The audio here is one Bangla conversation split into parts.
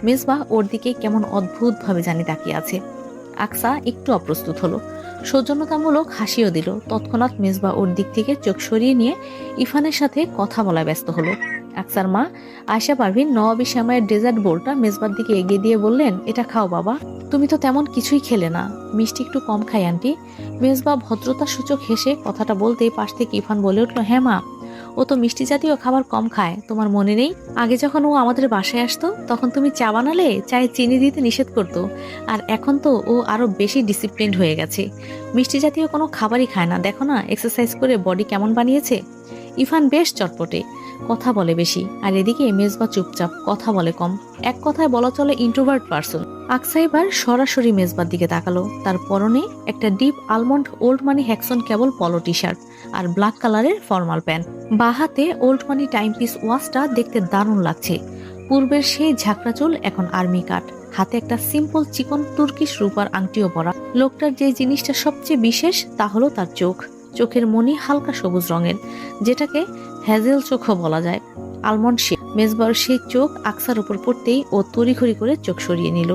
মেজবা ওর দিকে কেমন অদ্ভুতভাবে জানি তাকিয়ে আছে। আকসা একটু অপ্রস্তুত হলো, সৌজন্যতামূলক হাসিও দিল। তৎক্ষণাৎ মেজবা ওর দিক থেকে চোখ সরিয়ে নিয়ে ইরফানের সাথে কথা বলায় ব্যস্ত হলো। আকসার মা আয়শা পারভিন নবাবী শ্যামাইয়ের ডেজার্ট বোলটা মেজবার দিকে এগিয়ে দিয়ে বললেন, এটা খাও বাবা, তুমি তো তেমন কিছুই খেলে না, মিষ্টি একটু কম খাই আন্টি। মেজবা ভদ্রতা সূচক হেসে কথাটা বলতেই পাশ থেকে ইরফান বলে উঠল, হ্যাঁ মা, ও তো মিষ্টি জাতীয় খাবার কম খায়, তোমার মনে নেই? আগে যখন ও আমাদের বাসায় আসতো তখন তুমি চা বানালে চায়ে চিনি দিতে নিষেধ করতো, আর এখন তো ও আরো বেশি ডিসিপ্লিনড হয়ে গেছে, মিষ্টি জাতীয় কোনো খাবারই খায় না। দেখো না এক্সারসাইজ করে বডি কেমন বানিয়েছে। ইরফান বেশ চটপটে, কথা বলে বেশি, আর এদিকে মেজবা চুপচাপ, কথা বলে কম, এক কথায় বলা চলে ইন্ট্রোভার্ট পারসন। আকসা এবার সরাসরি মেজবার দিকে তাকালো। তার পরনে একটা ডিপ আলমন্ড ওল্ড মানি হ্যাকসন কেবল পলো টি শার্ট আর ব্ল্যাক কালারের ফর্মাল প্যান্ট। বাঁ হাতে ওল্ড মানি টাইমপিস ওয়াচটা দেখতে দারুণ লাগছে। পূর্বের সেই ঝাঁকড়া চুল এখন আর্মি কাট, হাতে একটা সিম্পল চিকন তুর্কিশ রূপার আংটিও পরা। লোকটার যে জিনিসটা সবচেয়ে বিশেষ তা হলো তার চোখ। চোখের মনি হালকা সবুজ রঙের, যেটাকে হ্যাজেল চোখও বলা যায়। Almond shape. মেজবার সেই চোখ আকসার উপর পড়তেই ও তড়িঘড়ি করে চোখ সরিয়ে নিল।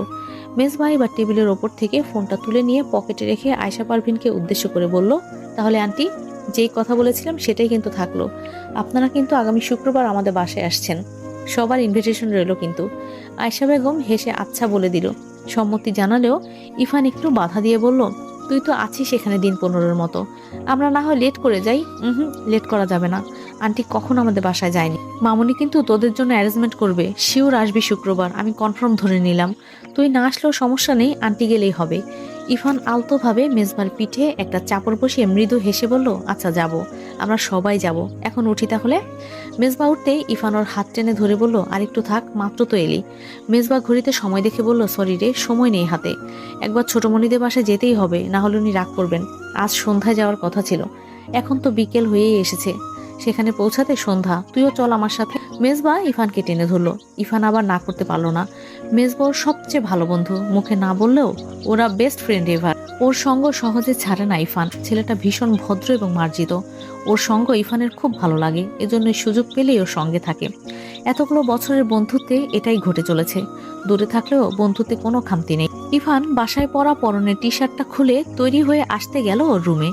মেজবা এবার টেবিলের ওপর থেকে ফোনটা তুলে নিয়ে পকেটে রেখে আয়শা পারভিনকে উদ্দেশ্য করে বলল, তাহলে আন্টি, যেই কথা বলেছিলাম সেটাই কিন্তু থাকলো। আপনারা কিন্তু আগামী শুক্রবার আমাদের বাসায় আসছেন, সবার ইনভিটেশন রইল কিন্তু। আয়শা বেগম হেসে আচ্ছা বলে দিল। সম্মতি জানালেও ইরফান একটু বাধা দিয়ে বলল, তুই তো আছিস এখানে দিন 15-র মতো, আমরা না হয় লেট করে যাই। লেট করা যাবে না, আন্টি কখন আমাদের বাসায় যায়নি। মামুনি কিন্তু তোদের জন্য অ্যারেঞ্জমেন্ট করবে, শিওর আসবি শুক্রবার, আমি কনফার্ম ধরে নিলাম। তুই না আসলেও সমস্যা নেই, আন্টি গেলেই হবে। ইরফান আলতোভাবে মেজবার পিঠে একটা চাপড় বসিয়ে মৃদু হেসে বলল, আচ্ছা যাব, আমরা সবাই যাব, এখন উঠি তাহলে। মেজবা উঠতেই ইরফান ওর হাত টেনে ধরে বলল, আরেকটু থাক, মাত্র তো এলি। মেজবা ঘড়িতে সময় দেখে বলল, সরি রে, সময় নেই হাতে, একবার ছোটমণিদের বাসায় যেতেই হবে, না হলে উনি রাগ করবেন। আজ সন্ধ্যায় যাওয়ার কথা ছিল, এখন তো বিকেল হয়েই এসেছে, সেখানে পৌঁছাতে সন্ধ্যা, তুইও চল আমার সাথে। মেজবা ইরফানকে টেনে ধরলো। ইরফান আবার না করতে পারলো না। মেজবা ওর সবচেয়ে ভালো বন্ধু, মুখে না বললেও ওরা বেস্ট ফ্রেন্ড এভার। ওর সঙ্গ সহজে ছাড়ে না ইরফান। ছেলেটা ভীষণ ভদ্র এবং মার্জিত, ওর সঙ্গ ইরফানের খুব ভালো লাগে, এজন্যই সুযোগ পেলেই ওর সঙ্গে থাকে। এতগুলো বছরের বন্ধুত্বে এটাই ঘটে চলেছে, দূরে থাকলেও বন্ধুত্বে কোনো খামতি নেই। ইরফান বাসায় পরা পরনের টি শার্টটা খুলে তৈরি হয়ে আসতে গেল ওর রুমে।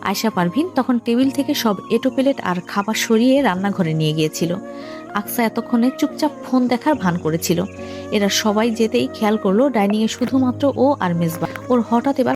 আয়শা পারভিন তখন টেবিল থেকে সব এটো প্লেট আর খাবার সরিয়ে রান্নাঘরে নিয়ে গিয়েছিল। আকসা এতক্ষণে চুপচাপ ফোন দেখার ভান করেছিল। এরা সবাই যেতেই খেয়াল করলো ডাইনিং এ শুধুমাত্র ও আর মেজবা। ওর হঠাৎ এবার